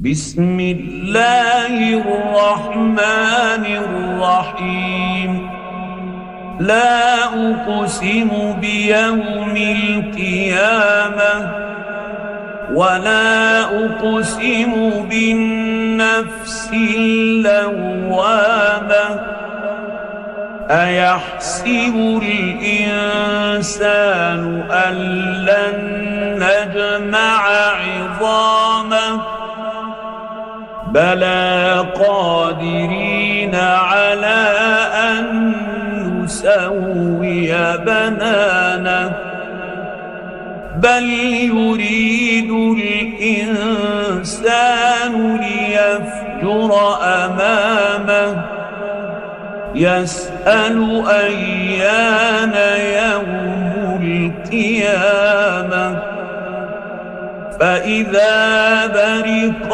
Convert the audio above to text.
بسم الله الرحمن الرحيم لا أقسم بيوم القيامة ولا أقسم بالنفس اللوامة أيحسب الإنسان أن لن نجمع عظامه بلى قادرين على أن نسوي بنانه بل يريد الإنسان ليفجر أمامه يسأل أيان يوم القيامة فإذا برق